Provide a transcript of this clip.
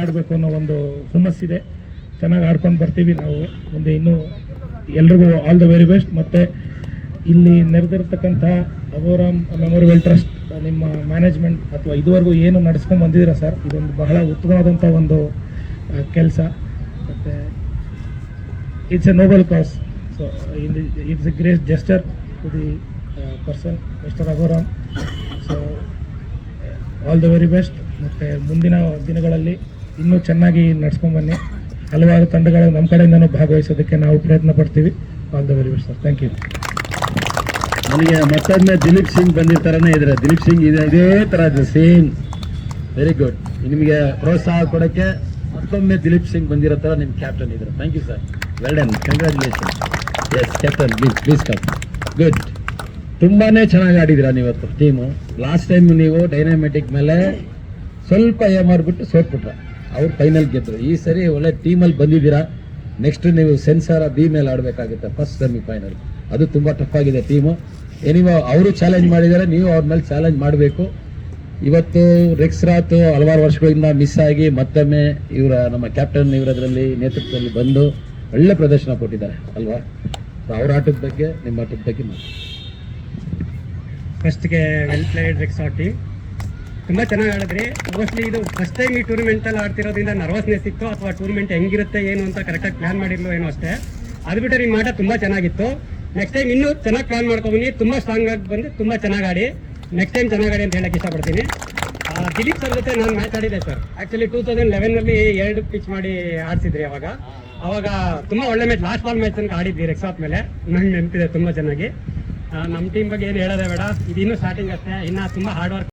ಆಡಬೇಕು ಅನ್ನೋ ಒಂದು ಹುಮ್ಮಸ್ಸಿದೆ. ಚೆನ್ನಾಗಿ ಆಡ್ಕೊಂಡು ಬರ್ತೀವಿ ನಾವು ಮುಂದೆ. ಇನ್ನೂ ಎಲ್ರಿಗೂ ಆಲ್ ದ ವೆರಿ ಬೆಸ್ಟ್. ಮತ್ತು ಇಲ್ಲಿ ನೆರೆದಿರ್ತಕ್ಕಂಥ ಅಗೋರಾಮ್ ಮೆಮೋರಿಯಲ್ ಟ್ರಸ್ಟ್ ನಿಮ್ಮ ಮ್ಯಾನೇಜ್ಮೆಂಟ್ ಅಥವಾ ಇದುವರೆಗೂ ಏನು ನಡೆಸ್ಕೊಂಡು ಬಂದಿದ್ದೀರಾ ಸರ್, ಇದೊಂದು ಬಹಳ ಉತ್ತಮವಾದಂಥ ಒಂದು ಕೆಲಸ. ಮತ್ತು it's a noble cause. So it's a great gesture to the person mister Agoram. So all the very best. ಮತ್ತು ಮುಂದಿನ ದಿನಗಳಲ್ಲಿ ಇನ್ನೂ ಚೆನ್ನಾಗಿ ನಡ್ಸ್ಕೊಂಡು ಬನ್ನಿ. ಹಲವಾರು ತಂಡಗಳು ನಮ್ಮ ಕಡೆಯಿಂದನೂ ಭಾಗವಹಿಸೋದಕ್ಕೆ ನಾವು ಪ್ರಯತ್ನ ಪಡ್ತೀವಿ. All the very best sir. Thank you. ನನಗೆ ಮತ್ತೊಮ್ಮೆ ದಿಲೀಪ್ ಸಿಂಗ್ ಬಂದಿರ್ತಾರನೇ ಇದ್ರೆ ದಿಲೀಪ್ ಸಿಂಗ್ ಇದೇ ಥರ ಸೇಮ್. Very good. ನಿಮಗೆ ಪ್ರೋತ್ಸಾಹ ಕೊಡೋಕ್ಕೆ ಮತ್ತೊಮ್ಮೆ ದಿಲೀಪ್ ಸಿಂಗ್ ಬಂದಿರೋ ಥರ ನಿಮ್ಮ ಕ್ಯಾಪ್ಟನ್ ಇದ್ದಾರೆ. Thank you sir. Well done. Congratulation. Yes captain please come. Good. ತುಂಬಾ ಚೆನ್ನಾಗಿ ಆಡಿದ್ದೀರಾ ನೀವತ್ತು ಟೀಮು. ಲಾಸ್ಟ್ ಟೈಮ್ ನೀವು ಡೈನಾಮೆಟಿಕ್ ಮೇಲೆ ಸ್ವಲ್ಪ ಮಾಡಿಬಿಟ್ಟು ಸೋತ್ಬಿಟ್ರ. ಅವ್ರು ಫೈನಲ್ ಗೆದ್ದರು. ಈ ಸರಿ ಒಳ್ಳೆ ಟೀಮಲ್ಲಿ ಬಂದಿದ್ದೀರಾ. ನೆಕ್ಸ್ಟ್ ನೀವು ಸೆನ್ಸಾರ ಬಿ ಮೇಲೆ ಆಡಬೇಕಾಗುತ್ತೆ ಫಸ್ಟ್ ಸೆಮಿಫೈನಲ್. ಅದು ತುಂಬ ಟಫ್ ಆಗಿದೆ ಟೀಮು. ಏನಿವೋ ಅವರು ಚಾಲೆಂಜ್ ಮಾಡಿದ್ದಾರೆ, ನೀವು ಅವ್ರ ಮೇಲೆ ಚಾಲೆಂಜ್ ಮಾಡಬೇಕು. ಇವತ್ತು ರೆಕ್ಸ್ರಾತ್ ಹಲವಾರು ವರ್ಷಗಳಿಂದ ಮಿಸ್ ಆಗಿ ಮತ್ತೊಮ್ಮೆ ಇವರ ನಮ್ಮ ಕ್ಯಾಪ್ಟನ್ ಇವರದ್ರಲ್ಲಿ ನೇತೃತ್ವದಲ್ಲಿ ಬಂದು ಒಳ್ಳೆ ಪ್ರದರ್ಶನ ಕೊಟ್ಟಿದ್ದಾರೆ ಅಲ್ವಾ? ಅವ್ರ ಆಟದ ಬಗ್ಗೆ ನಿಮ್ಮ ಆಟದ ಬಗ್ಗೆ ಫಸ್ಟ್ಗೆ ವೆಲ್ ಪ್ಲೇಡ್ ರೆಕ್ಸಾಟ್ ಟೀಮ್ ತುಂಬ ಚೆನ್ನಾಗಿ ಆಡಿದ್ರಿ. ಮೋಸ್ಟ್ಲಿ ಇದು ಫಸ್ಟ್ ಟೈಮ್ ಈ ಟೂರ್ನಮೆಂಟಲ್ಲಿ ಆಡ್ತಿರೋದ್ರಿಂದ ನರ್ವಸ್ನೆಸ್ ಇತ್ತು, ಅಥವಾ ಟೂರ್ನಮೆಂಟ್ ಹೆಂಗಿರುತ್ತೆ ಏನು ಅಂತ ಕರೆಕ್ಟಾಗಿ ಪ್ಲಾನ್ ಮಾಡಿರ್ಲೋ ಏನೋ ಅಷ್ಟೇ. ಅದು ಬಿಟ್ಟರೆ ನಿಮ್ಮ ಆಟ ತುಂಬ ಚೆನ್ನಾಗಿತ್ತು. ನೆಕ್ಸ್ಟ್ ಟೈಮ್ ಇನ್ನೂ ಚೆನ್ನಾಗಿ ಪ್ಲಾನ್ ಮಾಡ್ಕೊಬನ್ನಿ. ತುಂಬ ಸ್ಟ್ರಾಂಗ್ ಆಗಿ ಬಂದು ತುಂಬ ಚೆನ್ನಾಗಿ ಆಡಿ. ನೆಕ್ಸ್ಟ್ ಟೈಮ್ ಚೆನ್ನಾಗಿ ಆಡಿ ಅಂತ ಹೇಳಕ್ಕೆ ಇಷ್ಟಪಡ್ತೀನಿ. ದಿಲೀಪ್ ಸರ್ ಜೊತೆ ನಾನು ಮ್ಯಾಚ್ ಆಡಿದೆ ಸರ್. ಆ್ಯಕ್ಚುಲಿ 2011ನಲ್ಲಿ 2 ಪಿಚ್ ಮಾಡಿ ಆಡ್ಸಿದ್ರಿ. ಅವಾಗ ತುಂಬ ಒಳ್ಳೆ ಮ್ಯಾಚ್, ಲಾಸ್ಟ್ ಬಾಲ್ ಮ್ಯಾಚ್ ತನಕ ಆಡಿದ್ವಿ ರೆಕ್ಸಾಟ್ ಮೇಲೆ. ನಂಗೆ ನೆನಪಿದೆ ತುಂಬ ಚೆನ್ನಾಗಿ. ನಮ್ಮ ಟೀಮ್ ಬಗ್ಗೆ ಏನು ಹೇಳೋದೇ ಬೇಡ. ಇದು ಇನ್ನೂ ಸ್ಟಾರ್ಟಿಂಗ್ ಅಷ್ಟೇ. ಇನ್ನು ತುಂಬ ಹಾರ್ಡ್ ವರ್ಕ್